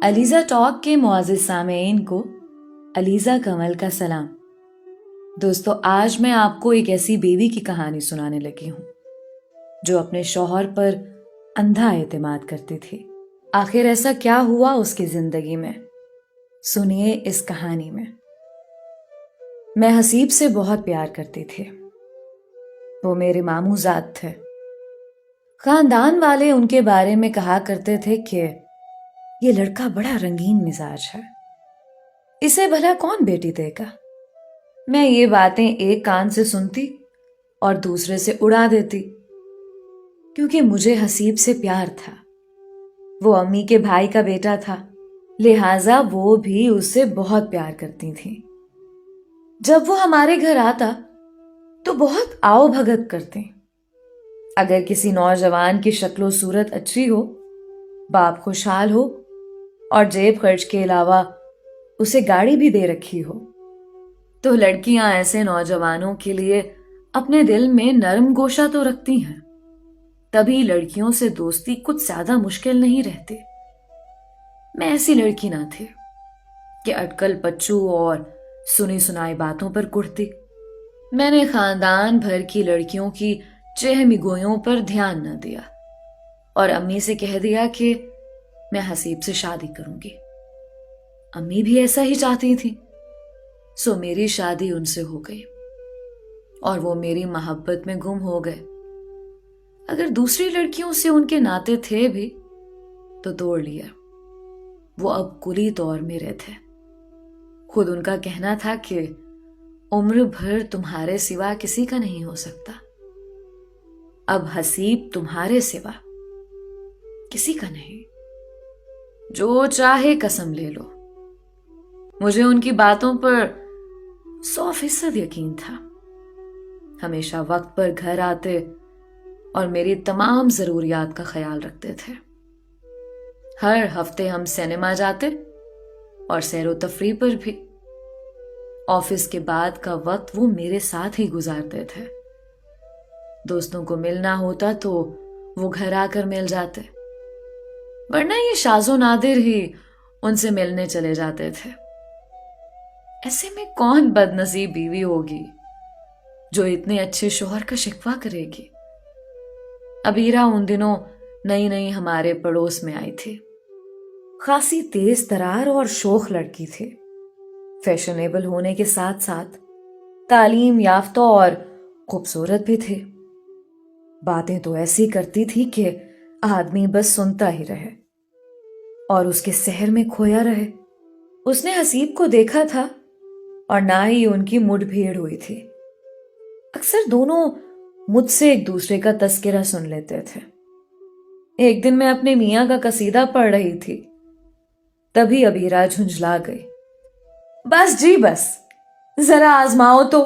Alizeh talk کے معزز سامعین کو علیزہ کمل کا سلام۔ دوستو، آج میں آپ کو ایک ایسی بیوی کی کہانی سنانے لگی ہوں جو اپنے شوہر پر اندھا اعتماد کرتی تھی۔ آخر ایسا کیا ہوا اس کی زندگی میں؟ سنیے اس کہانی میں۔ میں حسیب سے بہت پیار کرتی تھی۔ وہ میرے ماموں زاد تھے۔ خاندان والے ان کے بارے میں کہا کرتے تھے کہ یہ لڑکا بڑا رنگین مزاج ہے، اسے بھلا کون بیٹی دے گا۔ میں یہ باتیں ایک کان سے سنتی اور دوسرے سے اڑا دیتی، کیونکہ مجھے حسیب سے پیار تھا۔ وہ امی کے بھائی کا بیٹا تھا، لہٰذا وہ بھی اس سے بہت پیار کرتی تھیں۔ جب وہ ہمارے گھر آتا تو بہت آؤ بھگت کرتے۔ اگر کسی نوجوان کی شکل و صورت اچھی ہو، باپ خوشحال ہو اور جیب خرچ کے علاوہ اسے گاڑی بھی دے رکھی ہو، تو لڑکیاں ایسے نوجوانوں کے لیے اپنے دل میں نرم گوشہ تو رکھتی ہیں۔ تبھی لڑکیوں سے دوستی کچھ زیادہ مشکل نہیں رہتی۔ میں ایسی لڑکی نہ تھی کہ اٹکل پچو اور سنی سنائی باتوں پر کڑتی۔ میں نے خاندان بھر کی لڑکیوں کی چہمی گویوں پر دھیان نہ دیا اور امی سے کہہ دیا کہ میں حسیب سے شادی کروں گی۔ امی بھی ایسا ہی چاہتی تھی، سو میری شادی ان سے ہو گئی اور وہ میری محبت میں گم ہو گئے۔ اگر دوسری لڑکیوں سے ان کے ناطے تھے بھی تو توڑ لیا۔ وہ اب کلی طور میرے تھے۔ خود ان کا کہنا تھا کہ عمر بھر تمہارے سوا کسی کا نہیں ہو سکتا۔ اب حسیب تمہارے سوا کسی کا نہیں، جو چاہے قسم لے لو۔ مجھے ان کی باتوں پر 100% یقین تھا۔ ہمیشہ وقت پر گھر آتے اور میری تمام ضروریات کا خیال رکھتے تھے۔ ہر ہفتے ہم سینما جاتے اور سیر و تفریح پر بھی۔ آفس کے بعد کا وقت وہ میرے ساتھ ہی گزارتے تھے۔ دوستوں کو ملنا ہوتا تو وہ گھر آ کر مل جاتے، ورنہ یہ شاذ و نادر ہی ان سے ملنے چلے جاتے تھے۔ ایسے میں کون بد نصیب بیوی ہوگی جو اتنے اچھے شوہر کا شکوہ کرے گی؟ عبیرہ ان دنوں نئی نئی ہمارے پڑوس میں آئی تھی۔ خاصی تیز ترار اور شوخ لڑکی تھی۔ فیشنیبل ہونے کے ساتھ ساتھ تعلیم یافتہ اور خوبصورت بھی تھی۔ باتیں تو ایسی کرتی تھی کہ آدمی بس سنتا ہی رہے اور اس کے سحر میں کھویا رہے۔ اس نے حسیب کو دیکھا تھا اور نہ ہی ان کی مڈ بھیڑ ہوئی تھی۔ اکثر دونوں مجھ سے ایک دوسرے کا تذکرہ سن لیتے تھے۔ ایک دن میں اپنے میاں کا قصیدہ پڑھ رہی تھی، تبھی عبیرہ جھنجھلا گئی۔ بس جی بس، ذرا آزماؤ تو،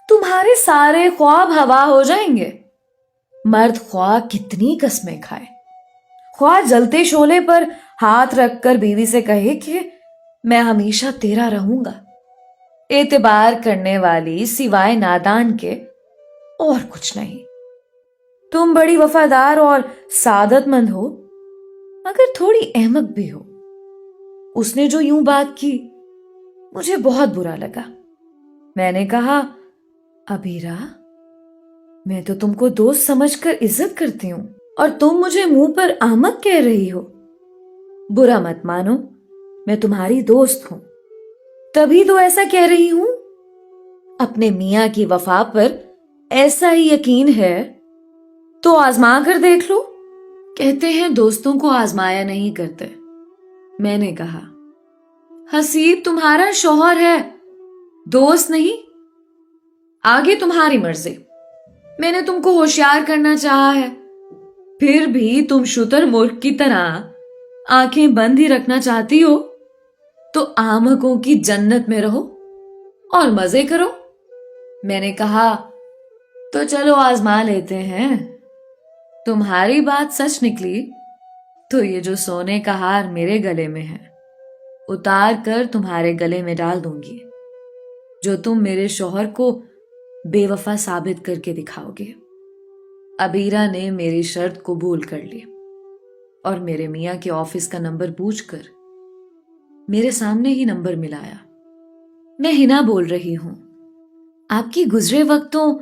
تمہارے سارے خواب ہوا ہو جائیں گے۔ مرد خواہ کتنی قسمیں کھائے، خواہ جلتے شعلے پر ہاتھ رکھ کر بیوی سے کہے کہ میں ہمیشہ تیرا رہوں گا، اعتبار کرنے والی سوائے نادان کے اور کچھ نہیں۔ تم بڑی وفادار اور سعادت مند ہو، مگر تھوڑی احمق بھی ہو۔ اس نے جو یوں بات کی، مجھے بہت برا لگا۔ میں نے کہا، عبیرہ، میں تو تم کو دوست سمجھ کر عزت کرتی ہوں اور تم مجھے منہ پر احمق کہہ رہی ہو۔ برا مت مانو، میں تمہاری دوست ہوں، تبھی تو ایسا کہہ رہی ہوں۔ اپنے میاں کی وفا پر ایسا ہی یقین ہے تو آزما کر دیکھ لو۔ کہتے ہیں دوستوں کو آزمایا نہیں کرتے۔ میں نے کہا، حسیب تمہارا شوہر ہے، دوست نہیں۔ آگے تمہاری مرضی، میں نے تم کو ہوشیار کرنا چاہا ہے، پھر بھی تم شتر مرغ کی طرح آنکھیں بند ہی رکھنا چاہتی ہو تو احمقوں کی جنت میں رہو اور مزے کرو۔ میں نے کہا، تو چلو آزما لیتے ہیں۔ تمہاری بات سچ نکلی تو یہ جو سونے کا ہار میرے گلے میں ہے، اتار کر تمہارے گلے میں ڈال دوں گی، جو تم میرے شوہر کو بے وفا ثابت کر کے دکھاؤ گے۔ عبیرہ نے میری شرط قبول کر لی اور میرے میاں کے آفس کا نمبر پوچھ کر میرے سامنے ہی نمبر ملایا۔ میں ہنا بول رہی ہوں۔ آپ کی گزرے وقتوں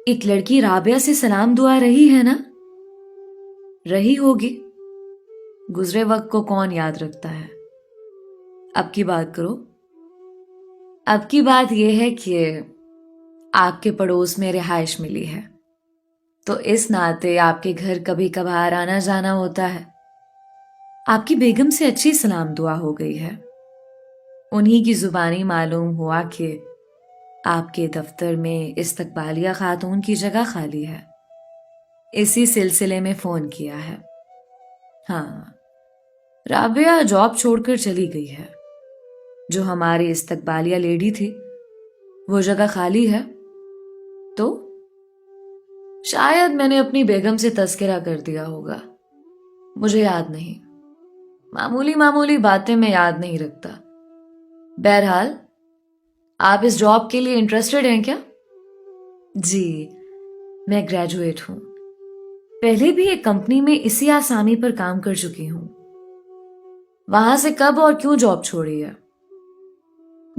ایک لڑکی رابعہ سے سلام دعا رہی ہے نا؟ رہی ہوگی، گزرے وقت کو کون یاد رکھتا ہے۔ اب کی بات کرو۔ اب کی بات یہ ہے کہ آپ کے پڑوس میں رہائش ملی ہے، تو اس ناطے آپ کے گھر کبھی کبھار آنا جانا ہوتا ہے۔ آپ کی بیگم سے اچھی سلام دعا ہو گئی ہے۔ انہی کی زبانی معلوم ہوا کہ آپ کے دفتر میں استقبالیہ خاتون کی جگہ خالی ہے۔ اسی سلسلے میں فون کیا ہے۔ ہاں، رابعہ جاب چھوڑ کر چلی گئی ہے۔ جو ہماری استقبالیہ لیڈی تھی وہ جگہ خالی ہے، تو شاید میں نے اپنی بیگم سے تذکرہ کر دیا ہوگا، مجھے یاد نہیں۔ معمولی باتیں میں یاد نہیں رکھتا۔ بہرحال آپ اس جاب کے لیے انٹرسٹڈ ہیں کیا؟ جی، میں گریجویٹ ہوں، پہلے بھی ایک کمپنی میں اسی آسامی پر کام کر چکی ہوں۔ وہاں سے کب اور کیوں جاب چھوڑی ہے؟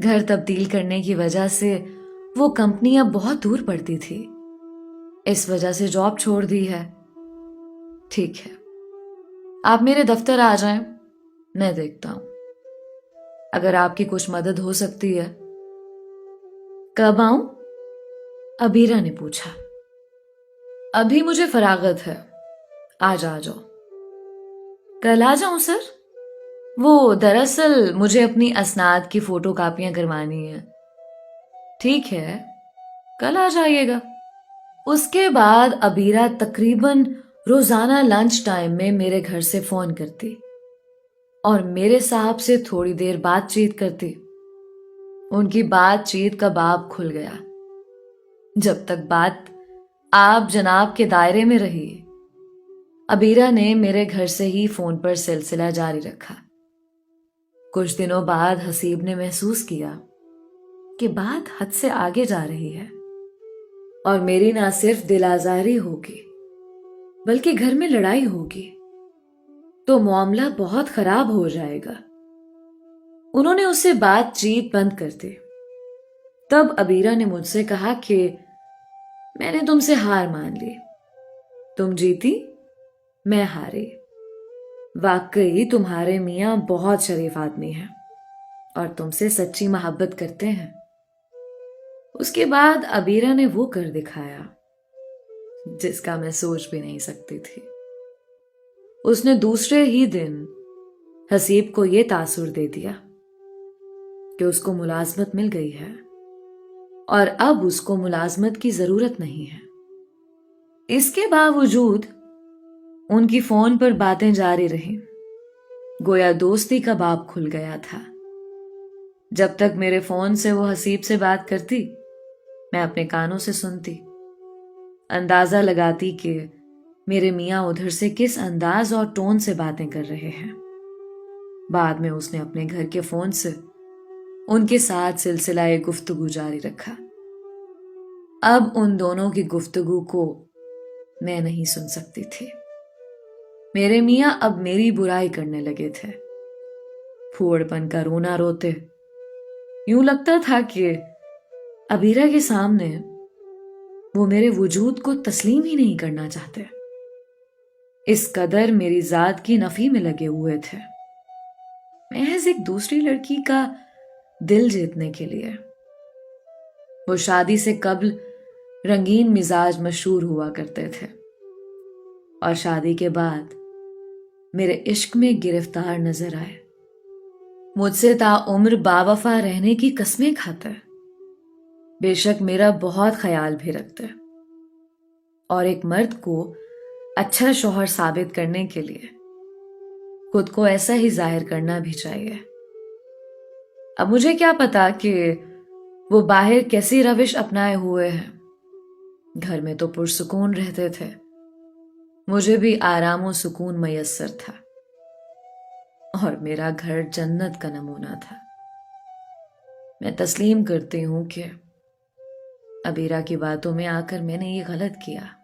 گھر تبدیل کرنے کی وجہ سے وہ کمپنی اب بہت دور پڑتی تھی، اس وجہ سے جاب چھوڑ دی ہے۔ ٹھیک ہے، آپ میرے دفتر آ جائیں، میں دیکھتا ہوں اگر آپ کی کچھ مدد ہو سکتی ہے۔ کب آؤں؟ عبیرہ نے پوچھا۔ ابھی مجھے فراغت ہے، آج آ جاؤ۔ کل آ جاؤں سر؟ وہ دراصل مجھے اپنی اسناد کی فوٹو کاپیاں کروانی ہیں۔ ٹھیک ہے، کل آ جائیے گا۔ اس کے بعد عبیرہ تقریباً روزانہ لنچ ٹائم میں میرے گھر سے فون کرتی اور میرے صاحب سے تھوڑی دیر بات چیت کرتی۔ ان کی بات چیت کا باب کھل گیا۔ جب تک بات آپ جناب کے دائرے میں رہی، عبیرہ نے میرے گھر سے ہی فون پر سلسلہ جاری رکھا۔ کچھ دنوں بعد حسیب نے محسوس کیا کہ بات حد سے آگے جا رہی ہے اور میری نہ صرف دل آزاری ہوگی بلکہ گھر میں لڑائی ہوگی، تو معاملہ بہت خراب ہو جائے گا۔ انہوں نے اس سے بات چیت بند کر دی۔ تب عبیرہ نے مجھ سے کہا کہ میں نے تم سے ہار مان لی، تم جیتی میں ہاری۔ واقعی تمہارے میاں بہت شریف آدمی ہیں اور تم سے سچی محبت کرتے ہیں۔ اس کے بعد عبیرہ نے وہ کر دکھایا جس کا میں سوچ بھی نہیں سکتی تھی۔ اس نے دوسرے ہی دن حسیب کو یہ تاثر دے دیا کہ اس کو ملازمت مل گئی ہے اور اب اس کو ملازمت کی ضرورت نہیں ہے۔ اس کے باوجود ان کی فون پر باتیں جاری رہیں، گویا دوستی کا باب کھل گیا تھا۔ جب تک میرے فون سے وہ حسیب سے بات کرتی، میں اپنے کانوں سے سنتی، اندازہ لگاتی کہ میرے میاں ادھر سے کس انداز اور ٹون سے باتیں کر رہے ہیں۔ بعد میں اس نے اپنے گھر کے فون سے ان کے ساتھ سلسلہ گفتگو جاری رکھا۔ اب ان دونوں کی گفتگو کو میں نہیں سن سکتی تھی۔ میرے میاں اب میری برائی کرنے لگے تھے، پھوڑ پن کا رونا روتے۔ یوں لگتا تھا کہ عبیرہ کے سامنے وہ میرے وجود کو تسلیم ہی نہیں کرنا چاہتے، اس قدر میری ذات کی نفی میں لگے ہوئے تھے، محض ایک دوسری لڑکی کا دل جیتنے کے لیے۔ وہ شادی سے قبل رنگین مزاج مشہور ہوا کرتے تھے اور شادی کے بعد میرے عشق میں گرفتار نظر آئے۔ مجھ سے تعمر باوفا رہنے کی قسمیں کھاتے، بے شک میرا بہت خیال بھی رکھتے، اور ایک مرد کو اچھا شوہر ثابت کرنے کے لیے خود کو ایسا ہی ظاہر کرنا بھی چاہیے۔ اب مجھے کیا پتا کہ وہ باہر کیسی روش اپنائے ہوئے ہیں، گھر میں تو پرسکون رہتے تھے، مجھے بھی آرام و سکون میسر تھا، اور میرا گھر جنت کا نمونہ تھا۔ میں تسلیم کرتی ہوں کہ عبیرہ کی باتوں میں آ کر میں نے یہ غلط کیا۔